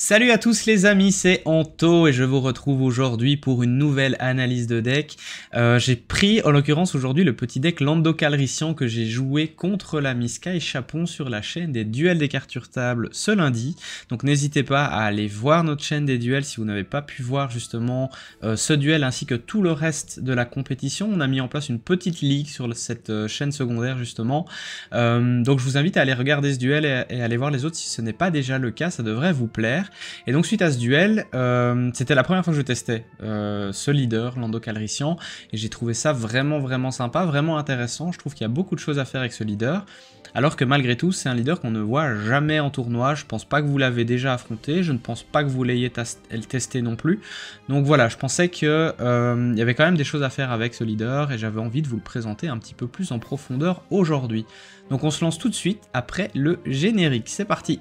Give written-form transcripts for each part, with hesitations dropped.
Salut à tous les amis, c'est Anto et je vous retrouve aujourd'hui pour une nouvelle analyse de deck. J'ai pris en l'occurrence aujourd'hui le petit deck Lando Calrissian que j'ai joué contre la Sky Chapon sur la chaîne des duels des cartes sur table ce lundi. Donc n'hésitez pas à aller voir notre chaîne des duels si vous n'avez pas pu voir justement ce duel ainsi que tout le reste de la compétition. On a mis en place une petite ligue sur cette chaîne secondaire justement. Donc je vous invite à aller regarder ce duel et aller voir les autres si ce n'est pas déjà le cas, ça devrait vous plaire. Et donc suite à ce duel, c'était la première fois que je testais ce leader, Lando Calrissian, et j'ai trouvé ça vraiment sympa, vraiment intéressant. Je trouve qu'il y a beaucoup de choses à faire avec ce leader, alors que malgré tout, c'est un leader qu'on ne voit jamais en tournoi. Je pense pas que vous l'avez déjà affronté, je ne pense pas que vous l'ayez testé non plus. Donc voilà, je pensais qu'il y avait quand même des choses à faire avec ce leader, et j'avais envie de vous le présenter un petit peu plus en profondeur aujourd'hui. Donc on se lance tout de suite après le générique, c'est parti!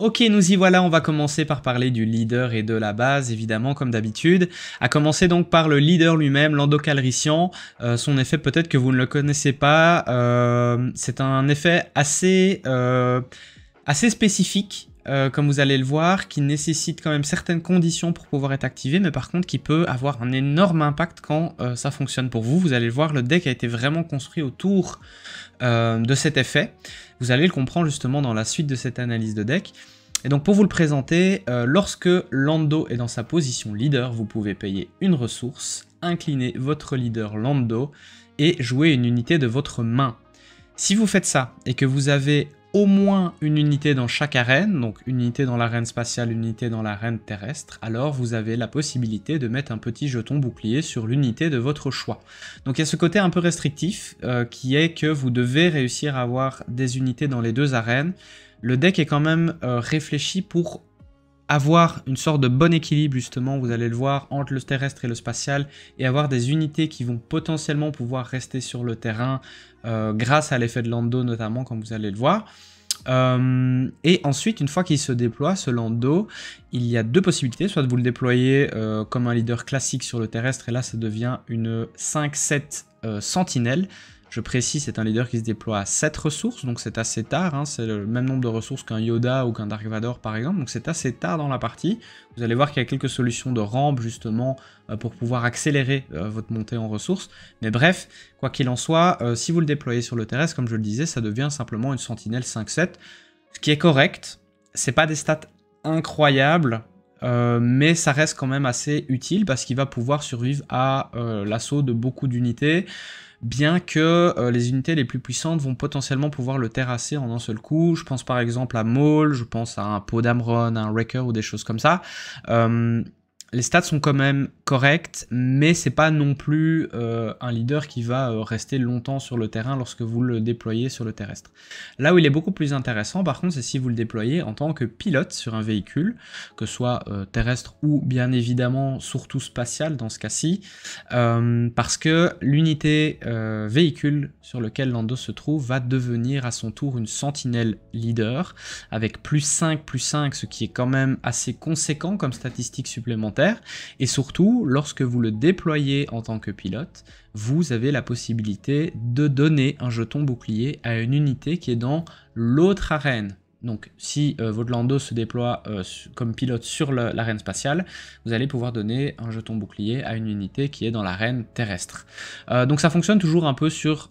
Ok, nous y voilà, on va commencer par parler du leader et de la base, évidemment, comme d'habitude. À commencer donc par le leader lui-même, Lando Calrissian. Son effet, peut-être que vous ne le connaissez pas, c'est un effet assez spécifique, comme vous allez le voir, qui nécessite quand même certaines conditions pour pouvoir être activé, mais par contre qui peut avoir un énorme impact quand ça fonctionne pour vous. Vous allez le voir, le deck a été vraiment construit autour de cet effet. Vous allez le comprendre justement dans la suite de cette analyse de deck. Et donc pour vous le présenter, lorsque Lando est dans sa position leader, vous pouvez payer une ressource, incliner votre leader Lando et jouer une unité de votre main. Si vous faites ça et que vous avez au moins une unité dans chaque arène, donc une unité dans l'arène spatiale, une unité dans l'arène terrestre, alors vous avez la possibilité de mettre un petit jeton bouclier sur l'unité de votre choix. Donc il y a ce côté un peu restrictif qui est que vous devez réussir à avoir des unités dans les deux arènes. Le deck est quand même réfléchi pour avoir une sorte de bon équilibre justement, vous allez le voir, entre le terrestre et le spatial, et avoir des unités qui vont potentiellement pouvoir rester sur le terrain grâce à l'effet de Lando notamment, comme vous allez le voir. Et ensuite, une fois qu'il se déploie, ce Lando, il y a deux possibilités, soit de vous le déployer comme un leader classique sur le terrestre, et là ça devient une 5-7 sentinelle. Je précise, c'est un leader qui se déploie à 7 ressources, donc c'est assez tard, hein, c'est le même nombre de ressources qu'un Yoda ou qu'un Dark Vador par exemple, donc c'est assez tard dans la partie. Vous allez voir qu'il y a quelques solutions de rampe justement pour pouvoir accélérer votre montée en ressources, mais bref, quoi qu'il en soit, si vous le déployez sur le terrestre, comme je le disais, ça devient simplement une sentinelle 5-7, ce qui est correct, c'est pas des stats incroyables, mais ça reste quand même assez utile parce qu'il va pouvoir survivre à l'assaut de beaucoup d'unités, bien que les unités les plus puissantes vont potentiellement pouvoir le terrasser en un seul coup. Je pense par exemple à Maul, je pense à un Podamron, un Wrecker ou des choses comme ça. Les stats sont quand même corrects, mais c'est pas non plus un leader qui va rester longtemps sur le terrain lorsque vous le déployez sur le terrestre. Là où il est beaucoup plus intéressant, par contre, c'est si vous le déployez en tant que pilote sur un véhicule, que ce soit terrestre ou bien évidemment surtout spatial dans ce cas-ci, parce que l'unité véhicule sur lequel Lando se trouve va devenir à son tour une sentinelle leader, avec +5/+5, ce qui est quand même assez conséquent comme statistique supplémentaire. Et surtout, lorsque vous le déployez en tant que pilote, vous avez la possibilité de donner un jeton bouclier à une unité qui est dans l'autre arène. Donc si votre Lando se déploie comme pilote sur l'arène spatiale, vous allez pouvoir donner un jeton bouclier à une unité qui est dans l'arène terrestre. Donc ça fonctionne toujours un peu sur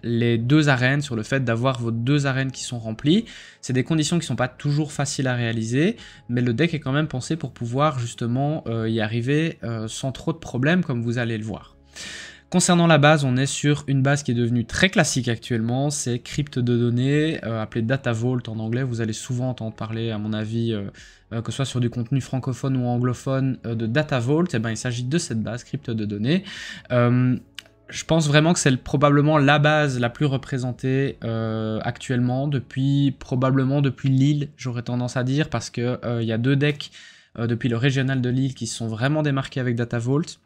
les deux arènes, sur le fait d'avoir vos deux arènes qui sont remplies. C'est des conditions qui ne sont pas toujours faciles à réaliser, mais le deck est quand même pensé pour pouvoir justement y arriver sans trop de problèmes, comme vous allez le voir. Concernant la base, on est sur une base qui est devenue très classique actuellement, c'est crypte de données, appelée Data Vault en anglais. Vous allez souvent entendre parler, à mon avis, que ce soit sur du contenu francophone ou anglophone, de Data Vault. Et ben, il s'agit de cette base, crypte de données. Je pense vraiment que c'est probablement la base la plus représentée actuellement, probablement depuis Lille, j'aurais tendance à dire, parce qu'il y a deux decks depuis le régional de Lille qui se sont vraiment démarqués avec Data Vault.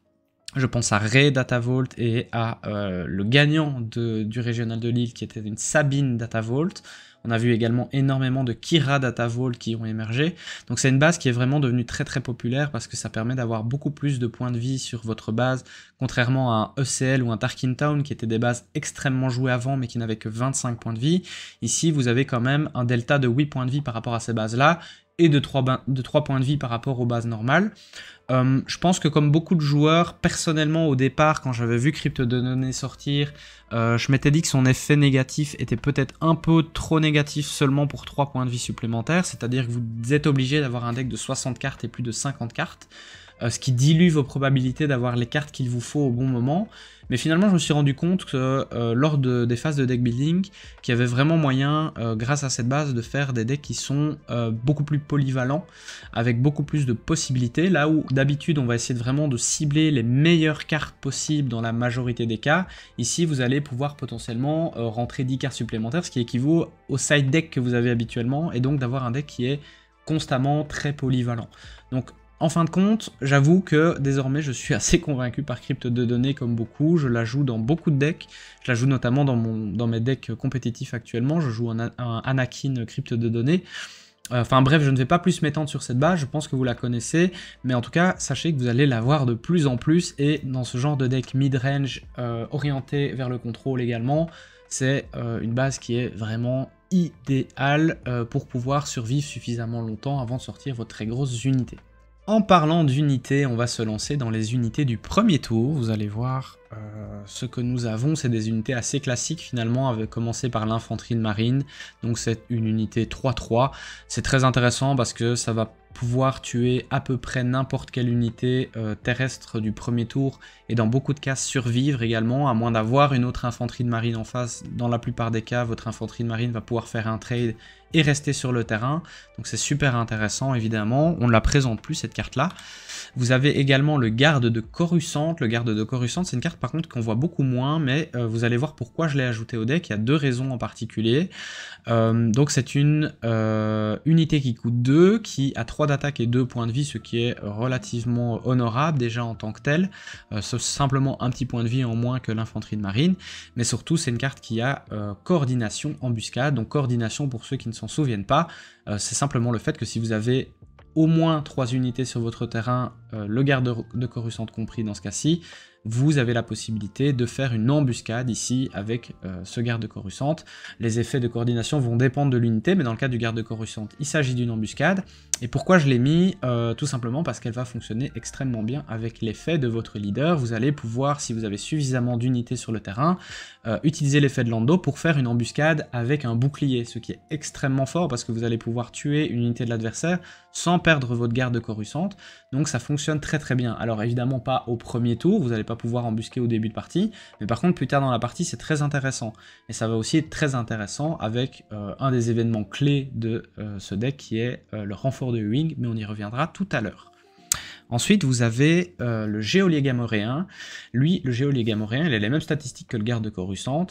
Je pense à Ray Datavolt et à le gagnant du régional de Lille qui était une Sabine Datavolt. On a vu également énormément de Kira Datavolt qui ont émergé. Donc c'est une base qui est vraiment devenue très très populaire parce que ça permet d'avoir beaucoup plus de points de vie sur votre base, contrairement à un ECL ou un Tarkin Town qui étaient des bases extrêmement jouées avant mais qui n'avaient que 25 points de vie. Ici vous avez quand même un delta de 8 points de vie par rapport à ces bases-là et de 3 points de vie par rapport aux bases normales. Je pense que comme beaucoup de joueurs, personnellement au départ, quand j'avais vu Crypte de Données sortir, je m'étais dit que son effet négatif était peut-être un peu trop négatif seulement pour 3 points de vie supplémentaires, c'est-à-dire que vous êtes obligé d'avoir un deck de 60 cartes et plus de 50 cartes, ce qui dilue vos probabilités d'avoir les cartes qu'il vous faut au bon moment. Mais finalement, je me suis rendu compte que lors des phases de deck building, qu'il y avait vraiment moyen, grâce à cette base, de faire des decks qui sont beaucoup plus polyvalents, avec beaucoup plus de possibilités, là où d'habitude on va essayer vraiment de cibler les meilleures cartes possibles dans la majorité des cas. Ici, vous allez pouvoir potentiellement rentrer 10 cartes supplémentaires, ce qui équivaut au side deck que vous avez habituellement, et donc d'avoir un deck qui est constamment très polyvalent. Donc, en fin de compte, j'avoue que désormais je suis assez convaincu par Crypte de Données comme beaucoup, je la joue dans beaucoup de decks, je la joue notamment dans mes decks compétitifs actuellement, je joue un Anakin Crypte de Données. Enfin bref, je ne vais pas plus m'étendre sur cette base, je pense que vous la connaissez, mais en tout cas, sachez que vous allez la voir de plus en plus, et dans ce genre de deck mid-range orienté vers le contrôle également, c'est une base qui est vraiment idéale pour pouvoir survivre suffisamment longtemps avant de sortir votre très grosse unité. En parlant d'unités, on va se lancer dans les unités du premier tour. Vous allez voir ce que nous avons, c'est des unités assez classiques finalement, avec commencer par l'infanterie de marine. Donc c'est une unité 3-3. C'est très intéressant parce que ça va pouvoir tuer à peu près n'importe quelle unité terrestre du premier tour et dans beaucoup de cas survivre également, à moins d'avoir une autre infanterie de marine en face. Dans la plupart des cas, votre infanterie de marine va pouvoir faire un trade et rester sur le terrain, donc c'est super intéressant évidemment. On ne la présente plus cette carte là. Vous avez également le garde de Coruscant. Le garde de Coruscant, c'est une carte par contre qu'on voit beaucoup moins, mais vous allez voir pourquoi je l'ai ajouté au deck. Il y a deux raisons en particulier. Donc c'est une unité qui coûte 2, qui a 3 d'attaque et 2 points de vie, ce qui est relativement honorable déjà en tant que tel. C'est simplement un petit point de vie en moins que l'infanterie de marine, mais surtout c'est une carte qui a coordination embuscade. Donc coordination, pour ceux qui ne s'en souviennent pas, c'est simplement le fait que si vous avez au moins 3 unités sur votre terrain, le garde de Coruscant compris dans ce cas-ci, vous avez la possibilité de faire une embuscade ici avec ce garde de Coruscant. Les effets de coordination vont dépendre de l'unité, mais dans le cas du garde de Coruscant, il s'agit d'une embuscade. Et pourquoi je l'ai mis? Tout simplement parce qu'elle va fonctionner extrêmement bien avec l'effet de votre leader. Vous allez pouvoir, si vous avez suffisamment d'unités sur le terrain, utiliser l'effet de Lando pour faire une embuscade avec un bouclier, ce qui est extrêmement fort parce que vous allez pouvoir tuer une unité de l'adversaire sans perdre votre garde de Coruscant. Donc ça fonctionne très très bien. Alors évidemment pas au premier tour, vous n'allez pas pouvoir embusquer au début de partie, mais par contre plus tard dans la partie c'est très intéressant. Et ça va aussi être très intéressant avec un des événements clés de ce deck qui est le renfort de Wing, mais on y reviendra tout à l'heure. Ensuite, vous avez le Geôlier Gamoréen. Lui, le Geôlier Gamoréen, il a les mêmes statistiques que le garde de Coruscant.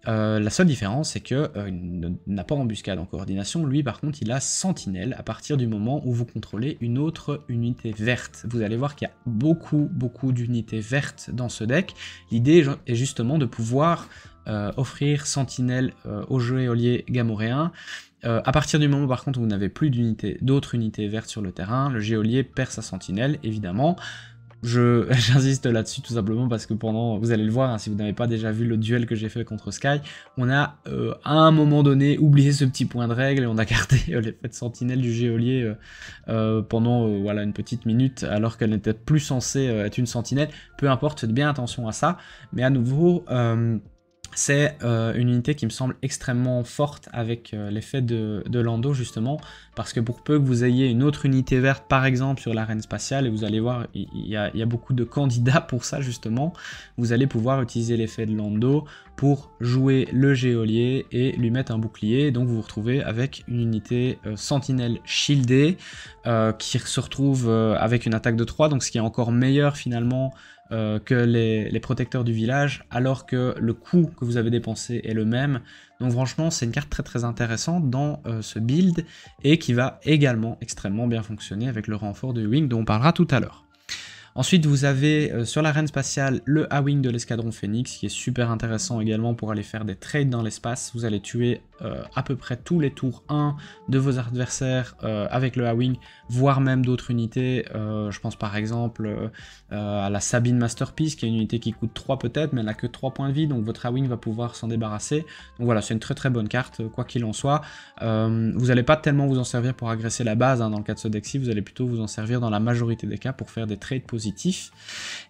La seule différence, c'est qu'il n'a pas embuscade en coordination. Lui, par contre, il a Sentinelle à partir du moment où vous contrôlez une autre unité verte. Vous allez voir qu'il y a beaucoup d'unités vertes dans ce deck. L'idée est justement de pouvoir offrir Sentinelle au Geôlier Gamoréen. À partir du moment par contre où vous n'avez plus d'autres unités vertes sur le terrain, le geôlier perd sa sentinelle, évidemment. J'insiste là-dessus tout simplement parce que vous allez le voir, hein, si vous n'avez pas déjà vu le duel que j'ai fait contre Sky, on a à un moment donné oublié ce petit point de règle et on a gardé l'effet de sentinelle du geôlier pendant voilà, une petite minute alors qu'elle n'était plus censée être une sentinelle. Peu importe, faites bien attention à ça, mais à nouveau... c'est une unité qui me semble extrêmement forte avec l'effet de Lando justement, parce que pour peu que vous ayez une autre unité verte par exemple sur l'arène spatiale, et vous allez voir il y a beaucoup de candidats pour ça justement, vous allez pouvoir utiliser l'effet de Lando pour jouer le geôlier et lui mettre un bouclier, donc vous vous retrouvez avec une unité sentinelle shieldée qui se retrouve avec une attaque de 3, donc ce qui est encore meilleur finalement que les protecteurs du village, alors que le coût que vous avez dépensé est le même. Donc franchement c'est une carte très très intéressante dans ce build et qui va également extrêmement bien fonctionner avec le renfort de Wing dont on parlera tout à l'heure. Ensuite, vous avez sur l'arène spatiale le A-Wing de l'escadron Phoenix, qui est super intéressant également pour aller faire des trades dans l'espace. Vous allez tuer à peu près tous les tours 1 de vos adversaires avec le A-Wing, voire même d'autres unités. Je pense par exemple à la Sabine Masterpiece, qui est une unité qui coûte 3 peut-être, mais elle n'a que 3 points de vie, donc votre A-Wing va pouvoir s'en débarrasser. Donc voilà, c'est une très très bonne carte, quoi qu'il en soit. Vous n'allez pas tellement vous en servir pour agresser la base, hein, dans le cas de ce deck-ci, vous allez plutôt vous en servir dans la majorité des cas pour faire des trades positifs.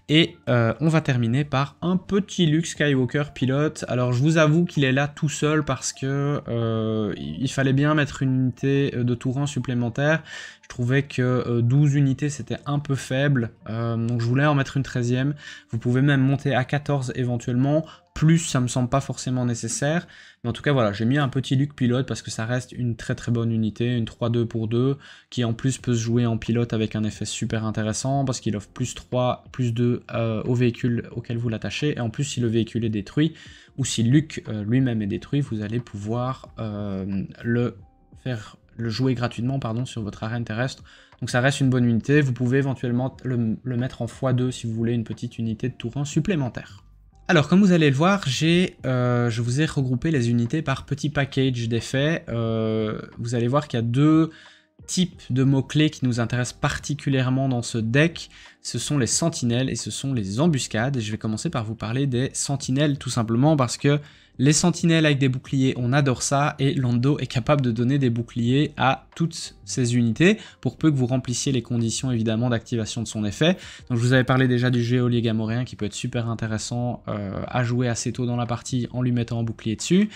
Et on va terminer par un petit Luke Skywalker pilote. Alors je vous avoue qu'il est là tout seul parce que il fallait bien mettre une unité de tour 1 supplémentaire. Je trouvais que 12 unités c'était un peu faible, donc je voulais en mettre une 13e. Vous pouvez même monter à 14 éventuellement, plus ça me semble pas forcément nécessaire. Mais en tout cas voilà, j'ai mis un petit Luke pilote parce que ça reste une très très bonne unité, une 3-2 pour 2, qui en plus peut se jouer en pilote avec un effet super intéressant, parce qu'il offre plus 3, plus 2 au véhicule auquel vous l'attachez, et en plus si le véhicule est détruit, ou si Luke lui-même est détruit, vous allez pouvoir le jouer gratuitement sur votre arène terrestre. Donc ça reste une bonne unité, vous pouvez éventuellement le mettre en x2 si vous voulez une petite unité de tour 1 supplémentaire. Alors comme vous allez le voir, je vous ai regroupé les unités par petits packages d'effets. Vous allez voir qu'il y a deux types de mots-clés qui nous intéressent particulièrement dans ce deck. Ce sont les sentinelles et ce sont les embuscades. Et je vais commencer par vous parler des sentinelles tout simplement parce que les sentinelles avec des boucliers, on adore ça, et Lando est capable de donner des boucliers à toutes ces unités, pour peu que vous remplissiez les conditions évidemment d'activation de son effet. Donc je vous avais parlé déjà du geôlier gamoréen qui peut être super intéressant à jouer assez tôt dans la partie en lui mettant un bouclier dessus.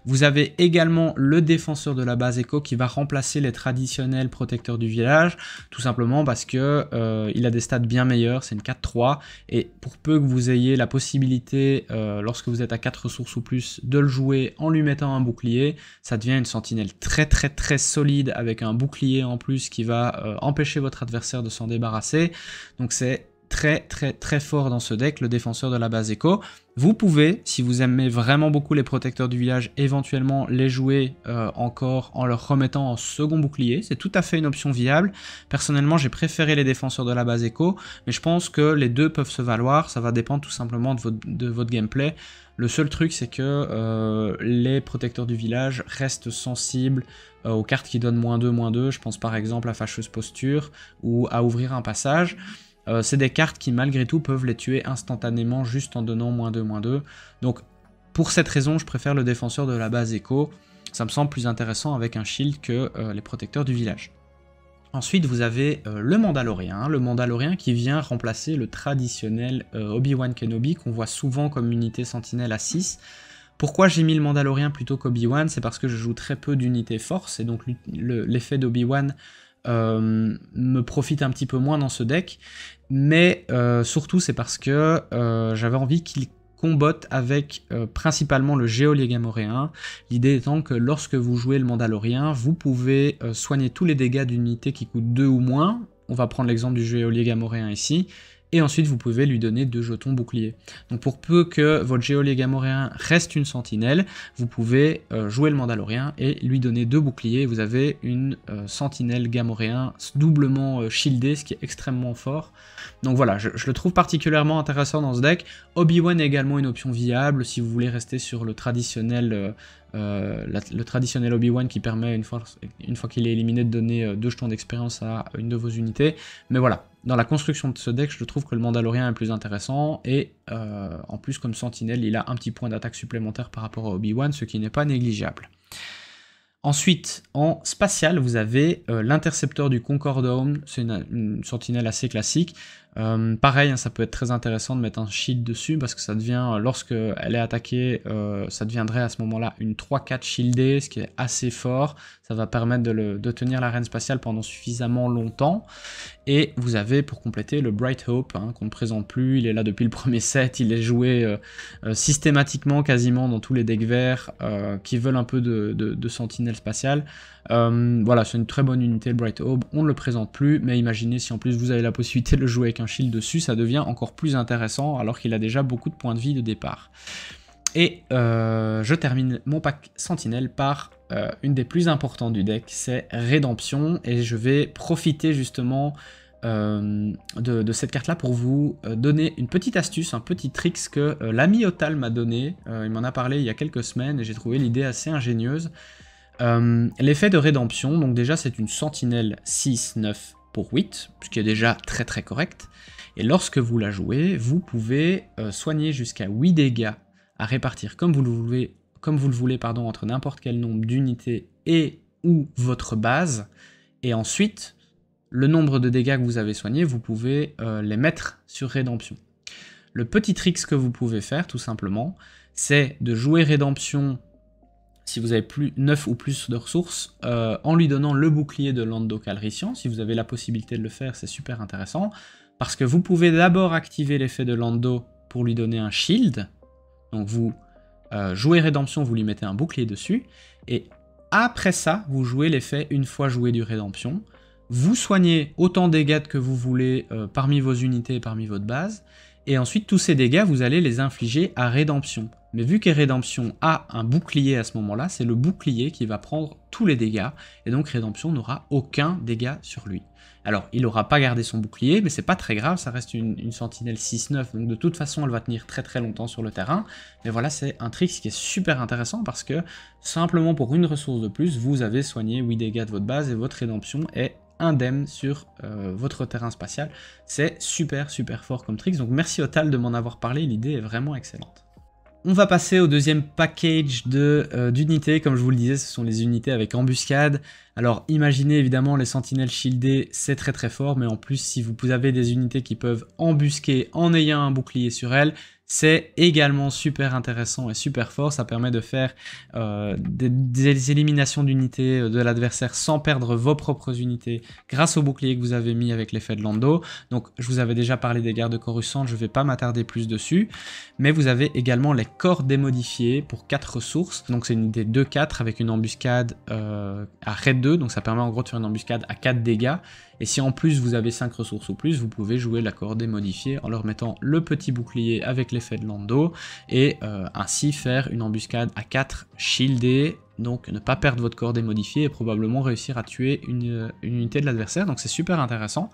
Vous avez également le défenseur de la base Echo qui va remplacer les traditionnels protecteurs du village, tout simplement parce que il a des stats bien meilleurs, c'est une 4-3, et pour peu que vous ayez la possibilité, lorsque vous êtes à 4 ressources ou plus, de le jouer en lui mettant un bouclier, ça devient une sentinelle très très très solide avec un bouclier en plus qui va empêcher votre adversaire de s'en débarrasser. Donc c'est très très très fort dans ce deck, le défenseur de la base Echo. Vous pouvez, si vous aimez vraiment beaucoup les protecteurs du village, éventuellement les jouer encore en leur remettant en second bouclier. C'est tout à fait une option viable. Personnellement, j'ai préféré les défenseurs de la base Echo, mais je pense que les deux peuvent se valoir. Ça va dépendre tout simplement de votre gameplay. Le seul truc, c'est que les protecteurs du village restent sensibles aux cartes qui donnent -2/-2. Je pense par exemple à Fâcheuse Posture ou à Ouvrir un passage. C'est des cartes qui malgré tout peuvent les tuer instantanément juste en donnant -2/-2. Donc pour cette raison, je préfère le défenseur de la base Echo. Ça me semble plus intéressant avec un shield que les protecteurs du village. Ensuite, vous avez le Mandalorien qui vient remplacer le traditionnel Obi-Wan Kenobi qu'on voit souvent comme unité sentinelle à 6. Pourquoi j'ai mis le Mandalorien plutôt qu'Obi-Wan? C'est parce que je joue très peu d'unités force, et donc l'effet d'Obi-Wan me profite un petit peu moins dans ce deck, mais surtout c'est parce que j'avais envie qu'il combotte avec principalement le geôlier gamoréen, l'idée étant que lorsque vous jouez le Mandalorien, vous pouvez soigner tous les dégâts d'une unité qui coûte 2 ou moins, on va prendre l'exemple du geôlier gamoréen ici, et ensuite vous pouvez lui donner 2 jetons boucliers. Donc pour peu que votre geôlier gamoréen reste une sentinelle, vous pouvez jouer le Mandalorien et lui donner 2 boucliers, vous avez une sentinelle gamoréen doublement shieldée, ce qui est extrêmement fort. Donc voilà, je le trouve particulièrement intéressant dans ce deck. Obi-Wan est également une option viable si vous voulez rester sur le traditionnel Obi-Wan qui permet, une fois qu'il est éliminé, de donner 2 jetons d'expérience à une de vos unités. Mais voilà, dans la construction de ce deck, je trouve que le Mandalorien est plus intéressant, et en plus comme sentinelle, il a un petit point d'attaque supplémentaire par rapport à Obi-Wan, ce qui n'est pas négligeable. Ensuite, en spatial, vous avez l'intercepteur du Concordome, c'est une sentinelle assez classique. Pareil, hein, ça peut être très intéressant de mettre un shield dessus parce que ça devient, lorsque elle est attaquée, ça deviendrait à ce moment-là une 3-4 shieldée, ce qui est assez fort. Ça va permettre de tenir l'arène spatiale pendant suffisamment longtemps. Et vous avez pour compléter le Bright Hope, hein, qu'on ne présente plus, il est là depuis le premier set, il est joué systématiquement quasiment dans tous les decks verts qui veulent un peu de sentinelle spatiale. Voilà, c'est une très bonne unité le Bright Hope, on ne le présente plus, mais imaginez si en plus vous avez la possibilité de le jouer avec un shield dessus, ça devient encore plus intéressant alors qu'il a déjà beaucoup de points de vie de départ. Et je termine mon pack sentinelle par une des plus importantes du deck, c'est Rédemption, et je vais profiter justement de cette carte-là pour vous donner une petite astuce, un petit tricks que l'ami Otal m'a donné. Il m'en a parlé il y a quelques semaines et j'ai trouvé l'idée assez ingénieuse. L'effet de rédemption, donc déjà c'est une sentinelle 6-9 pour 8, ce qui est déjà très très correct. Et lorsque vous la jouez, vous pouvez soigner jusqu'à 8 dégâts à répartir comme vous le voulez pardon, entre n'importe quel nombre d'unités et ou votre base. Et ensuite, le nombre de dégâts que vous avez soignés, vous pouvez les mettre sur rédemption. Le petit trick que vous pouvez faire, tout simplement, c'est de jouer rédemption si vous avez 9 ou plus de ressources, en lui donnant le bouclier de Lando Calrissian. Si vous avez la possibilité de le faire, c'est super intéressant, parce que vous pouvez d'abord activer l'effet de Lando pour lui donner un shield. Donc vous jouez rédemption, vous lui mettez un bouclier dessus, et après ça, vous jouez l'effet une fois joué du rédemption. Vous soignez autant de dégâts que vous voulez parmi vos unités et parmi votre base, et ensuite tous ces dégâts, vous allez les infliger à rédemption. Mais vu que rédemption a un bouclier à ce moment-là, c'est le bouclier qui va prendre tous les dégâts, et donc rédemption n'aura aucun dégât sur lui. Alors, il n'aura pas gardé son bouclier, mais c'est pas très grave, ça reste une sentinelle 6-9, donc de toute façon elle va tenir très très longtemps sur le terrain. Mais voilà, c'est un trick qui est super intéressant parce que, simplement pour une ressource de plus, vous avez soigné 8 dégâts de votre base et votre rédemption est indemne sur votre terrain spatial. C'est super super fort comme trick, donc merci Otal de m'en avoir parlé, l'idée est vraiment excellente. On va passer au deuxième package d'unités. Comme je vous le disais, ce sont les unités avec embuscade. Alors imaginez évidemment les sentinelles shieldées, c'est très très fort, mais en plus si vous avez des unités qui peuvent embusquer en ayant un bouclier sur elles, c'est également super intéressant et super fort. Ça permet de faire des éliminations d'unités de l'adversaire sans perdre vos propres unités grâce au bouclier que vous avez mis avec l'effet de Lando. Donc je vous avais déjà parlé des gardes Coruscant, je ne vais pas m'attarder plus dessus. Mais vous avez également les corps démodifiés pour 4 ressources. Donc c'est une unité 2-4 avec une embuscade à raid 2. Donc ça permet en gros de faire une embuscade à 4 dégâts. Et si en plus vous avez 5 ressources ou plus, vous pouvez jouer la cordée modifiée en leur mettant le petit bouclier avec l'effet de Lando et ainsi faire une embuscade à 4 shieldée, donc ne pas perdre votre cordée modifiée et probablement réussir à tuer une unité de l'adversaire, donc c'est super intéressant.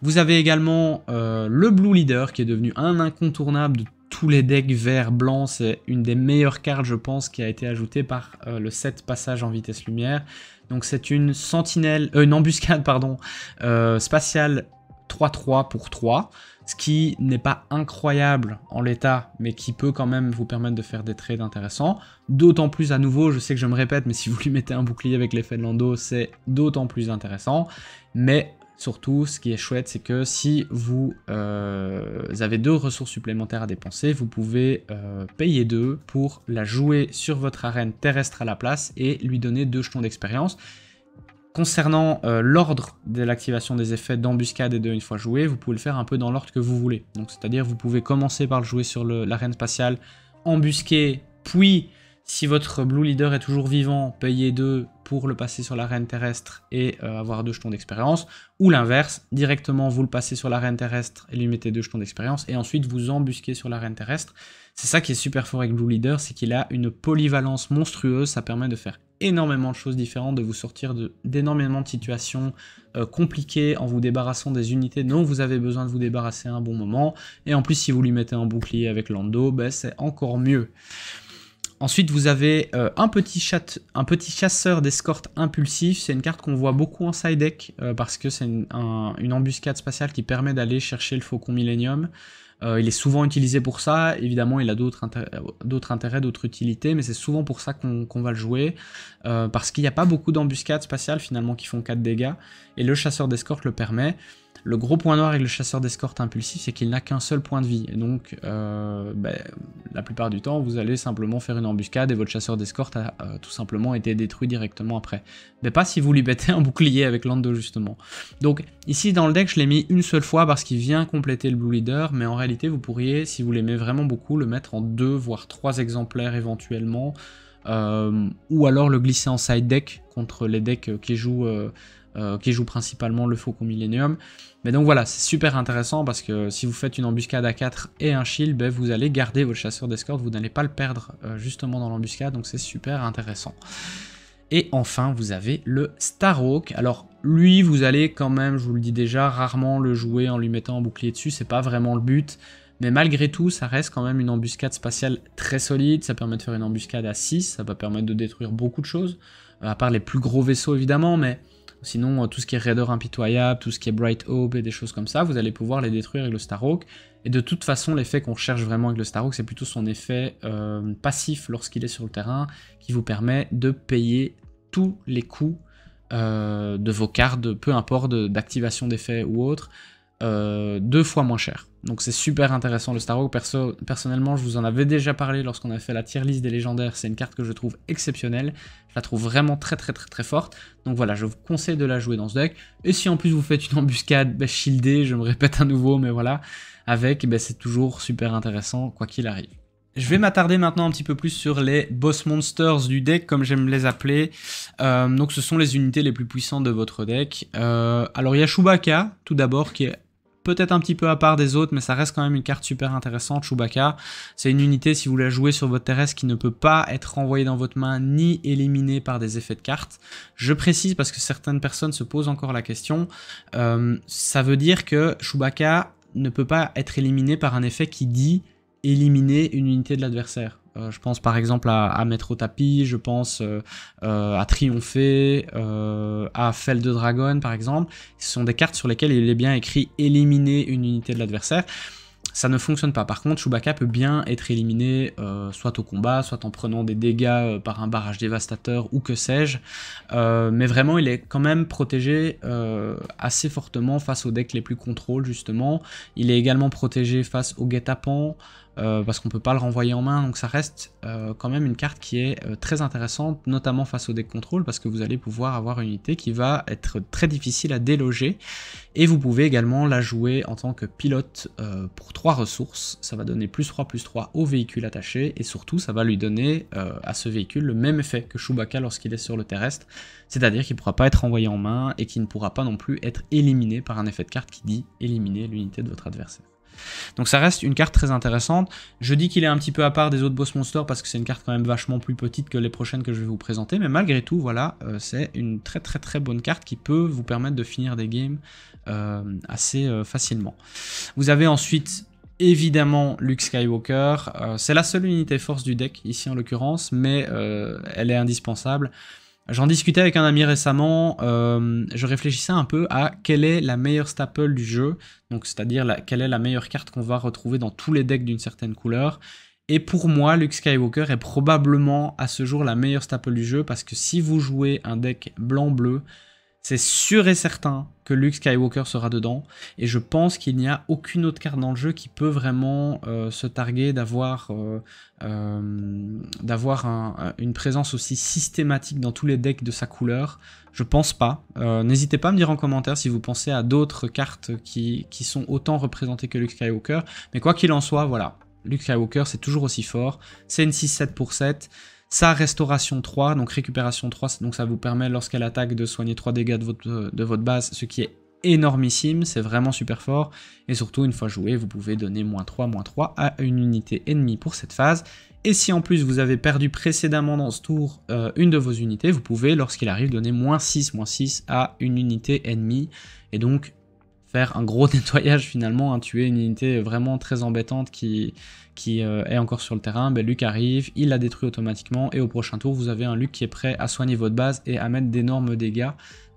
Vous avez également le Blue Leader qui est devenu un incontournable de tous les decks vert blanc, c'est une des meilleures cartes je pense qui a été ajoutée par le set passage en vitesse lumière. Donc c'est une sentinelle, une embuscade pardon, spatiale 3-3 pour 3, ce qui n'est pas incroyable en l'état, mais qui peut quand même vous permettre de faire des trades intéressants. D'autant plus à nouveau, je sais que je me répète, mais si vous lui mettez un bouclier avec l'effet de Lando, c'est d'autant plus intéressant. Mais surtout, ce qui est chouette, c'est que si vous avez 2 ressources supplémentaires à dépenser, vous pouvez payer 2 pour la jouer sur votre arène terrestre à la place et lui donner 2 jetons d'expérience. Concernant l'ordre de l'activation des effets d'embuscade et de une fois joué, vous pouvez le faire un peu dans l'ordre que vous voulez. Donc c'est-à-dire vous pouvez commencer par le jouer sur l'arène spatiale, embusquer, puis si votre Blue Leader est toujours vivant, payer 2 pour le passer sur l'arène terrestre et avoir 2 jetons d'expérience, ou l'inverse, directement vous le passez sur l'arène terrestre et lui mettez 2 jetons d'expérience, et ensuite vous embusquez sur l'arène terrestre. C'est ça qui est super fort avec Blue Leader, c'est qu'il a une polyvalence monstrueuse, ça permet de faire énormément de choses différentes, de vous sortir d'énormément de situations compliquées en vous débarrassant des unités dont vous avez besoin de vous débarrasser à un bon moment, et en plus si vous lui mettez un bouclier avec Lando, ben, c'est encore mieux. Ensuite, vous avez un petit chasseur d'escorte impulsif. C'est une carte qu'on voit beaucoup en side deck parce que c'est une embuscade spatiale qui permet d'aller chercher le Faucon Millennium. Il est souvent utilisé pour ça. Évidemment, il a d'autres intérêts, d'autres utilités, mais c'est souvent pour ça qu'on va le jouer parce qu'il n'y a pas beaucoup d'embuscades spatiales finalement qui font 4 dégâts et le chasseur d'escorte le permet. Le gros point noir avec le chasseur d'escorte impulsif, c'est qu'il n'a qu'un seul point de vie. Et donc, la plupart du temps, vous allez simplement faire une embuscade et votre chasseur d'escorte a tout simplement été détruit directement après. Mais pas si vous lui mettez un bouclier avec Lando, justement. Donc, ici, dans le deck, je l'ai mis une seule fois parce qu'il vient compléter le Blue Leader. Mais en réalité, vous pourriez, si vous l'aimez vraiment beaucoup, le mettre en 2, voire 3 exemplaires éventuellement. Ou alors le glisser en side deck contre les decks qui jouent principalement le Faucon Millennium. Mais donc voilà, c'est super intéressant parce que si vous faites une embuscade à 4 et un shield, ben vous allez garder votre chasseur d'escorte, vous n'allez pas le perdre justement dans l'embuscade, donc c'est super intéressant. Et enfin, vous avez le Starhawk. Alors, Lui, vous allez quand même, je vous le dis déjà, rarement le jouer en lui mettant un bouclier dessus, c'est pas vraiment le but. Mais malgré tout, ça reste quand même une embuscade spatiale très solide, ça permet de faire une embuscade à 6, ça va permettre de détruire beaucoup de choses, à part les plus gros vaisseaux évidemment, mais sinon tout ce qui est Raider impitoyable, tout ce qui est Bright Hope et des choses comme ça, vous allez pouvoir les détruire avec le Starhawk. Et de toute façon, l'effet qu'on cherche vraiment avec le Starhawk, c'est plutôt son effet passif lorsqu'il est sur le terrain, qui vous permet de payer tous les coûts de vos cartes, peu importe d'activation d'effet ou autre, 2 fois moins cher. Donc c'est super intéressant le Starhawk. Personnellement, je vous en avais déjà parlé lorsqu'on a fait la tier list des légendaires. C'est une carte que je trouve exceptionnelle. Je la trouve vraiment très forte. Donc voilà, je vous conseille de la jouer dans ce deck. Et si en plus vous faites une embuscade shieldée, je me répète à nouveau, mais voilà, avec, c'est toujours super intéressant quoi qu'il arrive. Je vais m'attarder maintenant un petit peu plus sur les boss monsters du deck, comme j'aime les appeler. Donc ce sont les unités les plus puissantes de votre deck. Alors il y a Chewbacca, tout d'abord, qui est peut-être un petit peu à part des autres, mais ça reste quand même une carte super intéressante. Chewbacca, c'est une unité, si vous la jouez sur votre terrestre, qui ne peut pas être renvoyée dans votre main, ni éliminée par des effets de cartes. Je précise parce que certaines personnes se posent encore la question. Ça veut dire que Chewbacca ne peut pas être éliminé par un effet qui dit éliminer une unité de l'adversaire. Je pense par exemple à mettre au tapis, je pense à triompher, à Fel de Dragon par exemple. Ce sont des cartes sur lesquelles il est bien écrit éliminer une unité de l'adversaire. Ça ne fonctionne pas. Par contre, Chewbacca peut bien être éliminé, soit au combat, soit en prenant des dégâts par un barrage dévastateur ou que sais-je. Mais vraiment, il est quand même protégé assez fortement face aux decks les plus contrôle, justement. Il est également protégé face au guet-apens, parce qu'on peut pas le renvoyer en main. Donc ça reste quand même une carte qui est très intéressante, notamment face au deck contrôle, parce que vous allez pouvoir avoir une unité qui va être très difficile à déloger. Et vous pouvez également la jouer en tant que pilote pour 3 ressources. Ça va donner +3/+3 au véhicule attaché, et surtout ça va lui donner à ce véhicule le même effet que Chewbacca lorsqu'il est sur le terrestre, c'est-à-dire qu'il ne pourra pas être renvoyé en main et qu'il ne pourra pas non plus être éliminé par un effet de carte qui dit éliminer l'unité de votre adversaire. Donc ça reste une carte très intéressante. Je dis qu'il est un petit peu à part des autres boss monsters parce que c'est une carte quand même vachement plus petite que les prochaines que je vais vous présenter, mais malgré tout, voilà, c'est une très bonne carte qui peut vous permettre de finir des games assez facilement. Vous avez ensuite évidemment Luke Skywalker, c'est la seule unité force du deck ici en l'occurrence, mais elle est indispensable. J'en discutais avec un ami récemment, je réfléchissais un peu à quelle est la meilleure staple du jeu, donc c'est-à-dire quelle est la meilleure carte qu'on va retrouver dans tous les decks d'une certaine couleur. Et pour moi, Luke Skywalker est probablement à ce jour la meilleure staple du jeu, parce que si vous jouez un deck blanc-bleu, c'est sûr et certain que Luke Skywalker sera dedans, et je pense qu'il n'y a aucune autre carte dans le jeu qui peut vraiment se targuer d'avoir une présence aussi systématique dans tous les decks de sa couleur. Je pense pas. N'hésitez pas à me dire en commentaire si vous pensez à d'autres cartes qui sont autant représentées que Luke Skywalker, mais quoi qu'il en soit, voilà, Luke Skywalker c'est toujours aussi fort, c'est une 6/7 pour 7, sa restauration 3, donc récupération 3, donc ça vous permet lorsqu'elle attaque de soigner 3 dégâts de votre base, ce qui est énormissime, c'est vraiment super fort, et surtout une fois joué, vous pouvez donner -3/-3 à une unité ennemie pour cette phase, et si en plus vous avez perdu précédemment dans ce tour une de vos unités, vous pouvez lorsqu'il arrive donner -6/-6 à une unité ennemie, et donc faire un gros nettoyage finalement, tuer une unité vraiment très embêtante qui est encore sur le terrain. Luke arrive, il la détruit automatiquement, et au prochain tour vous avez un Luke qui est prêt à soigner votre base et à mettre d'énormes dégâts,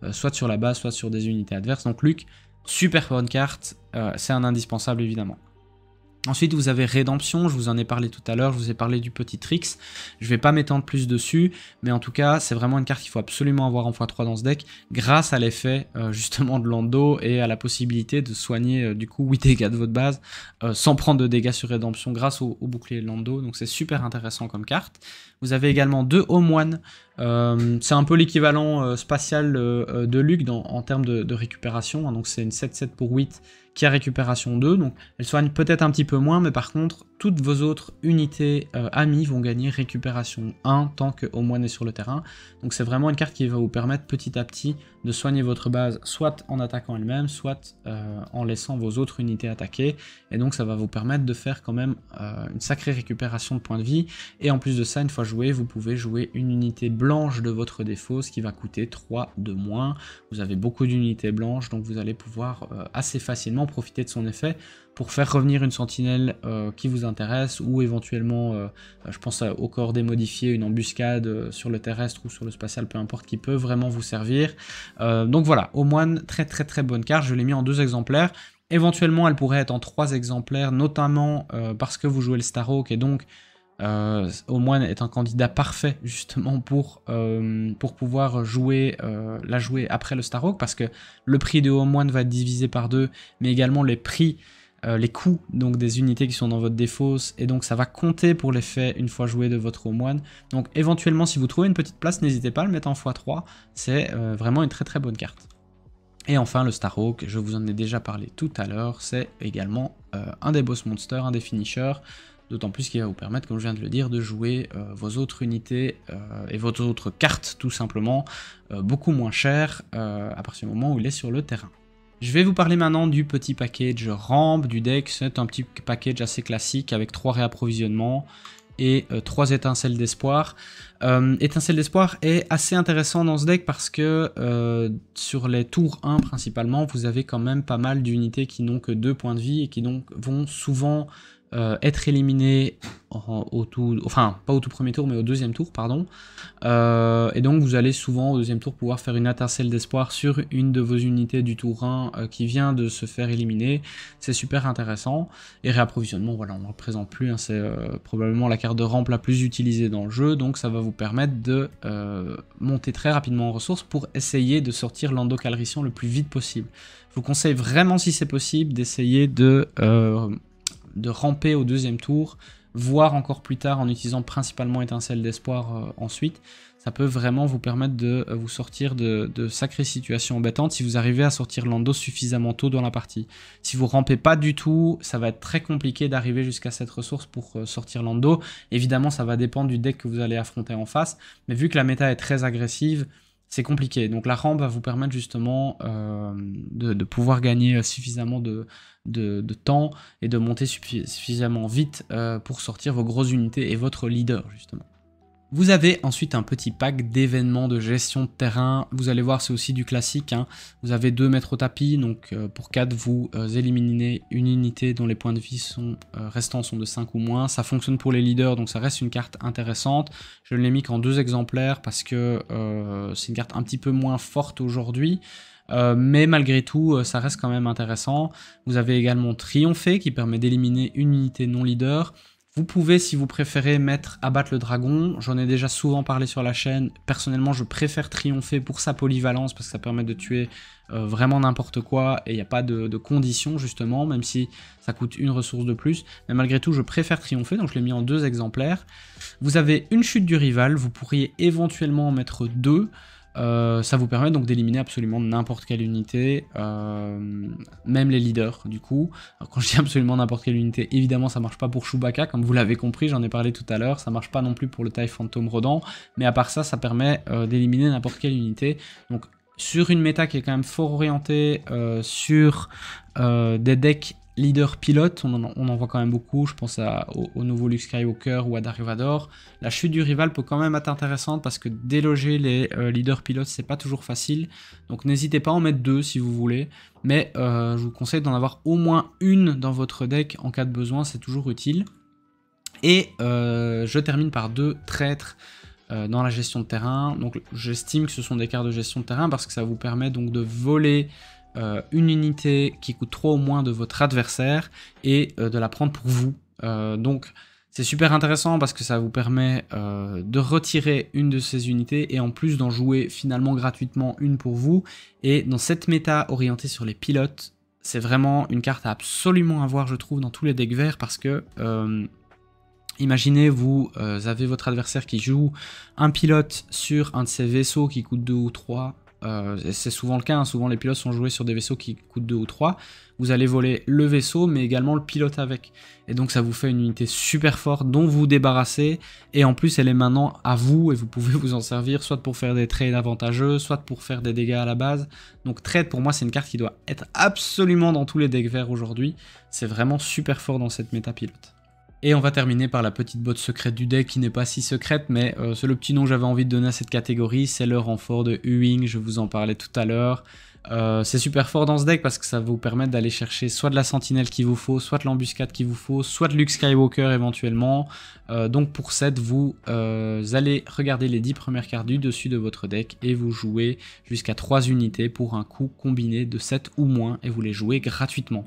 soit sur la base, soit sur des unités adverses. Donc Luke, super bonne carte, c'est un indispensable évidemment. Ensuite, vous avez Rédemption, je vous en ai parlé tout à l'heure, je vous ai parlé du petit Trix. Je vais pas m'étendre plus dessus, mais en tout cas, c'est vraiment une carte qu'il faut absolument avoir en x3 dans ce deck, grâce à l'effet justement de Lando et à la possibilité de soigner du coup 8 dégâts de votre base, sans prendre de dégâts sur Rédemption grâce au bouclier de Lando, donc c'est super intéressant comme carte. Vous avez également 2 Home One, c'est un peu l'équivalent spatial de Luke en termes de récupération, hein, donc c'est une 7/7 pour 8, qui a récupération 2, donc elle soigne peut-être un petit peu moins, mais par contre, toutes vos autres unités amies vont gagner récupération 1 tant que Omoine est sur le terrain. Donc c'est vraiment une carte qui va vous permettre petit à petit de soigner votre base, soit en attaquant elle-même, soit en laissant vos autres unités attaquer. Et donc ça va vous permettre de faire quand même une sacrée récupération de points de vie. Et en plus de ça, une fois joué, vous pouvez jouer une unité blanche de votre défaut, ce qui va coûter 3 de moins. Vous avez beaucoup d'unités blanches, donc vous allez pouvoir assez facilement profiter de son effet pour faire revenir une sentinelle qui vous intéresse, ou éventuellement, je pense au corps démodifié, une embuscade sur le terrestre ou sur le spatial, peu importe, qui peut vraiment vous servir. Donc voilà, Omoine, très bonne carte, je l'ai mis en 2 exemplaires. Éventuellement, elle pourrait être en 3 exemplaires, notamment parce que vous jouez le Starhawk, et donc Omoine est un candidat parfait justement pour pouvoir jouer, la jouer après le Starhawk, parce que le prix de Omoine va être divisé par 2, mais également les prix, les coûts donc des unités qui sont dans votre défausse, et donc ça va compter pour l'effet une fois joué de votre Omoine. Donc éventuellement, si vous trouvez une petite place, n'hésitez pas à le mettre en x3, c'est vraiment une très bonne carte. Et enfin le Starhawk, je vous en ai déjà parlé tout à l'heure, c'est également un des boss monsters, un des finishers, d'autant plus qu'il va vous permettre, comme je viens de le dire, de jouer vos autres unités et vos autres cartes tout simplement beaucoup moins cher à partir du moment où il est sur le terrain. Je vais vous parler maintenant du petit package rampe du deck. C'est un petit package assez classique avec 3 réapprovisionnements et 3 étincelles d'espoir. Étincelle d'espoir est assez intéressant dans ce deck parce que sur les tours 1 principalement, vous avez quand même pas mal d'unités qui n'ont que 2 points de vie et qui donc vont souvent être éliminées enfin pas au tout premier tour mais au deuxième tour, pardon. Et donc vous allez souvent au deuxième tour pouvoir faire une étincelle d'espoir sur une de vos unités du tour 1 qui vient de se faire éliminer. C'est super intéressant. Et réapprovisionnement, voilà, on ne le présente plus, hein, c'est probablement la carte de rampe la plus utilisée dans le jeu, donc ça va vous permettre de monter très rapidement en ressources pour essayer de sortir Lando Calrissian le plus vite possible. Je vous conseille vraiment, si c'est possible, d'essayer de ramper au deuxième tour, voire encore plus tard en utilisant principalement étincelle d'espoir ensuite. Ça peut vraiment vous permettre de vous sortir de sacrées situations embêtantes si vous arrivez à sortir Lando suffisamment tôt dans la partie. Si vous rampez pas du tout, ça va être très compliqué d'arriver jusqu'à cette ressource pour sortir Lando. Évidemment, ça va dépendre du deck que vous allez affronter en face, mais vu que la méta est très agressive, c'est compliqué. Donc la rampe va vous permettre justement de pouvoir gagner suffisamment de temps et de monter suffisamment vite pour sortir vos grosses unités et votre leader justement. Vous avez ensuite un petit pack d'événements de gestion de terrain. Vous allez voir, c'est aussi du classique, hein. Vous avez 2 mètres au tapis, donc pour 4, vous éliminez une unité dont les points de vie restants sont de 5 ou moins. Ça fonctionne pour les leaders, donc ça reste une carte intéressante. Je ne l'ai mis qu'en 2 exemplaires parce que c'est une carte un petit peu moins forte aujourd'hui. Mais malgré tout, ça reste quand même intéressant. Vous avez également Triompher qui permet d'éliminer une unité non leader. Vous pouvez, si vous préférez, mettre Abattre le Dragon. J'en ai déjà souvent parlé sur la chaîne. Personnellement, je préfère Triompher pour sa polyvalence parce que ça permet de tuer vraiment n'importe quoi et il n'y a pas de conditions justement, même si ça coûte une ressource de plus. Mais malgré tout, je préfère Triompher, donc je l'ai mis en 2 exemplaires. Vous avez une chute du rival, vous pourriez éventuellement en mettre 2. Ça vous permet donc d'éliminer absolument n'importe quelle unité, même les leaders du coup. Alors, quand je dis absolument n'importe quelle unité, évidemment ça marche pas pour Chewbacca, comme vous l'avez compris, j'en ai parlé tout à l'heure, ça marche pas non plus pour le TIE Phantom Rodent, mais à part ça, ça permet d'éliminer n'importe quelle unité. Donc sur une méta qui est quand même fort orientée sur des decks leader pilote, on en voit quand même beaucoup, je pense au nouveau Luke Skywalker ou à Dark Vador. La chute du rival peut quand même être intéressante parce que déloger les leaders pilotes c'est pas toujours facile, donc n'hésitez pas à en mettre 2 si vous voulez, mais je vous conseille d'en avoir au moins une dans votre deck en cas de besoin, c'est toujours utile. Et je termine par 2 traîtres dans la gestion de terrain. Donc j'estime que ce sont des cartes de gestion de terrain parce que ça vous permet donc de voler une unité qui coûte 3 ou moins de votre adversaire et de la prendre pour vous. Donc c'est super intéressant parce que ça vous permet de retirer une de ces unités et en plus d'en jouer finalement gratuitement une pour vous. Et dans cette méta orientée sur les pilotes, c'est vraiment une carte à absolument avoir, je trouve, dans tous les decks verts parce que imaginez, vous avez votre adversaire qui joue un pilote sur un de ses vaisseaux qui coûte 2 ou 3 c'est souvent le cas, hein, souvent les pilotes sont joués sur des vaisseaux qui coûtent 2 ou 3, vous allez voler le vaisseau, mais également le pilote avec. Et donc ça vous fait une unité super forte dont vous vous débarrassez, et en plus elle est maintenant à vous, et vous pouvez vous en servir, soit pour faire des trades avantageux, soit pour faire des dégâts à la base. Donc trade, pour moi, c'est une carte qui doit être absolument dans tous les decks verts aujourd'hui, c'est vraiment super fort dans cette méta pilote. Et on va terminer par la petite botte secrète du deck qui n'est pas si secrète, mais c'est le petit nom que j'avais envie de donner à cette catégorie, c'est le renfort de Ewing, je vous en parlais tout à l'heure. C'est super fort dans ce deck parce que ça va vous permettre d'aller chercher soit de la sentinelle qu'il vous faut, soit de l'embuscade qu'il vous faut, soit de Luke Skywalker éventuellement. Donc pour 7, vous allez regarder les 10 premières cartes du dessus de votre deck et vous jouez jusqu'à 3 unités pour un coût combiné de 7 ou moins et vous les jouez gratuitement.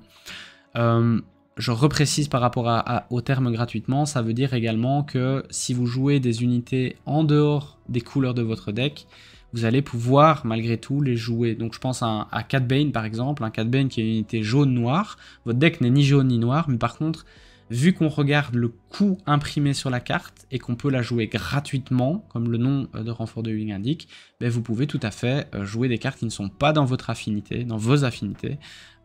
Je reprécise par rapport au terme gratuitement, ça veut dire également que si vous jouez des unités en dehors des couleurs de votre deck, vous allez pouvoir malgré tout les jouer. Donc je pense à Cad Bane par exemple, un Cad Bane qui est une unité jaune-noire. Votre deck n'est ni jaune ni noir, mais par contre, vu qu'on regarde le coût imprimé sur la carte et qu'on peut la jouer gratuitement, comme le nom de renfort de Ewing indique, ben vous pouvez tout à fait jouer des cartes qui ne sont pas dans votre affinité, dans vos affinités,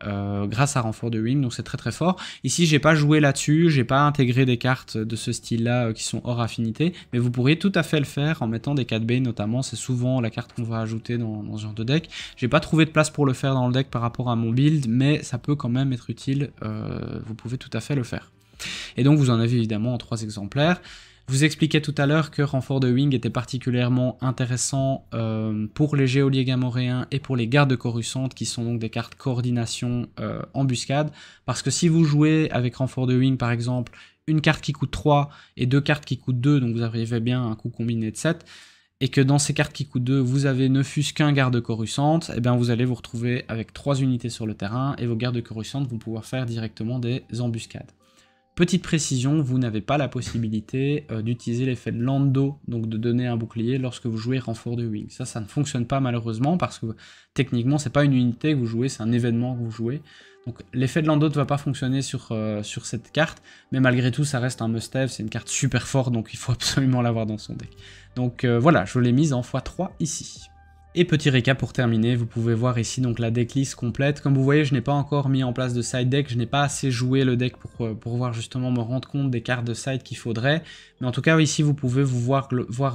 grâce à renfort de Ewing, donc c'est très très fort. Ici, j'ai pas joué là-dessus, j'ai pas intégré des cartes de ce style-là qui sont hors affinité, mais vous pourriez tout à fait le faire en mettant des Cad Bane notamment, c'est souvent la carte qu'on va ajouter dans ce genre de deck. J'ai pas trouvé de place pour le faire dans le deck par rapport à mon build, mais ça peut quand même être utile, vous pouvez tout à fait le faire. Et donc vous en avez évidemment en 3 exemplaires. Je vous expliquais tout à l'heure que renfort de Ewing était particulièrement intéressant pour les geôliers gamoréens et pour les gardes coruscantes qui sont donc des cartes coordination embuscade, parce que si vous jouez avec renfort de Ewing par exemple une carte qui coûte 3 et 2 cartes qui coûtent 2, donc vous arrivez bien à un coût combiné de 7, et que dans ces cartes qui coûtent 2, vous avez ne fût-ce qu'un garde coruscante, et bien vous allez vous retrouver avec 3 unités sur le terrain, et vos gardes coruscantes vont pouvoir faire directement des embuscades. Petite précision, vous n'avez pas la possibilité d'utiliser l'effet de Lando, donc de donner un bouclier lorsque vous jouez renfort de Ewing. Ça ne fonctionne pas malheureusement parce que techniquement c'est pas une unité que vous jouez, c'est un événement que vous jouez. Donc l'effet de Lando ne va pas fonctionner sur cette carte, mais malgré tout ça reste un must-have, c'est une carte super forte donc il faut absolument l'avoir dans son deck. Donc voilà, je l'ai mise en x3 ici. Et petit récap pour terminer, vous pouvez voir ici donc la decklist complète. Comme vous voyez, je n'ai pas encore mis en place de side deck, je n'ai pas assez joué le deck pour pouvoir justement me rendre compte des cartes de side qu'il faudrait. Mais en tout cas, ici, vous pouvez voir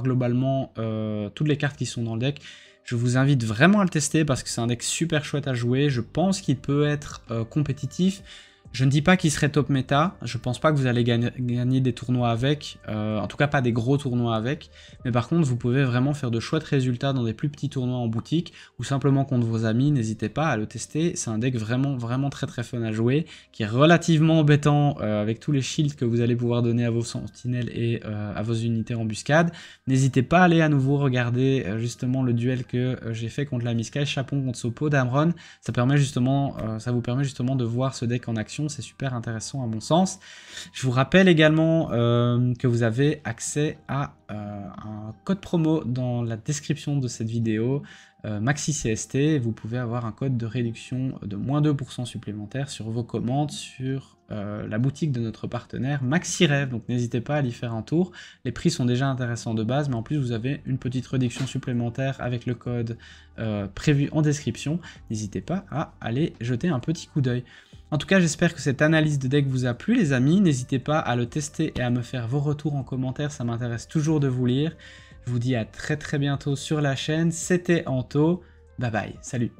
globalement toutes les cartes qui sont dans le deck. Je vous invite vraiment à le tester parce que c'est un deck super chouette à jouer. Je pense qu'il peut être compétitif. Je ne dis pas qu'il serait top méta, je pense pas que vous allez gagner des tournois avec, en tout cas pas des gros tournois avec, mais par contre vous pouvez vraiment faire de chouettes résultats dans des plus petits tournois en boutique, ou simplement contre vos amis, n'hésitez pas à le tester, c'est un deck vraiment très fun à jouer, qui est relativement embêtant avec tous les shields que vous allez pouvoir donner à vos sentinelles et à vos unités embuscades. N'hésitez pas à aller à nouveau regarder justement le duel que j'ai fait contre la Miskai, Chapon contre Sopo d'Amron, ça vous permet justement de voir ce deck en action. C'est super intéressant à mon sens. Je vous rappelle également que vous avez accès à un code promo dans la description de cette vidéo, MaxiCST. Vous pouvez avoir un code de réduction de moins 2% supplémentaire sur vos commandes sur la boutique de notre partenaire MaxiRêve. Donc n'hésitez pas à y faire un tour. Les prix sont déjà intéressants de base, mais en plus vous avez une petite réduction supplémentaire avec le code prévu en description. N'hésitez pas à aller jeter un petit coup d'œil. En tout cas, j'espère que cette analyse de deck vous a plu, les amis. N'hésitez pas à le tester et à me faire vos retours en commentaire, ça m'intéresse toujours de vous lire. Je vous dis à très bientôt sur la chaîne. C'était Anto. Bye bye, salut.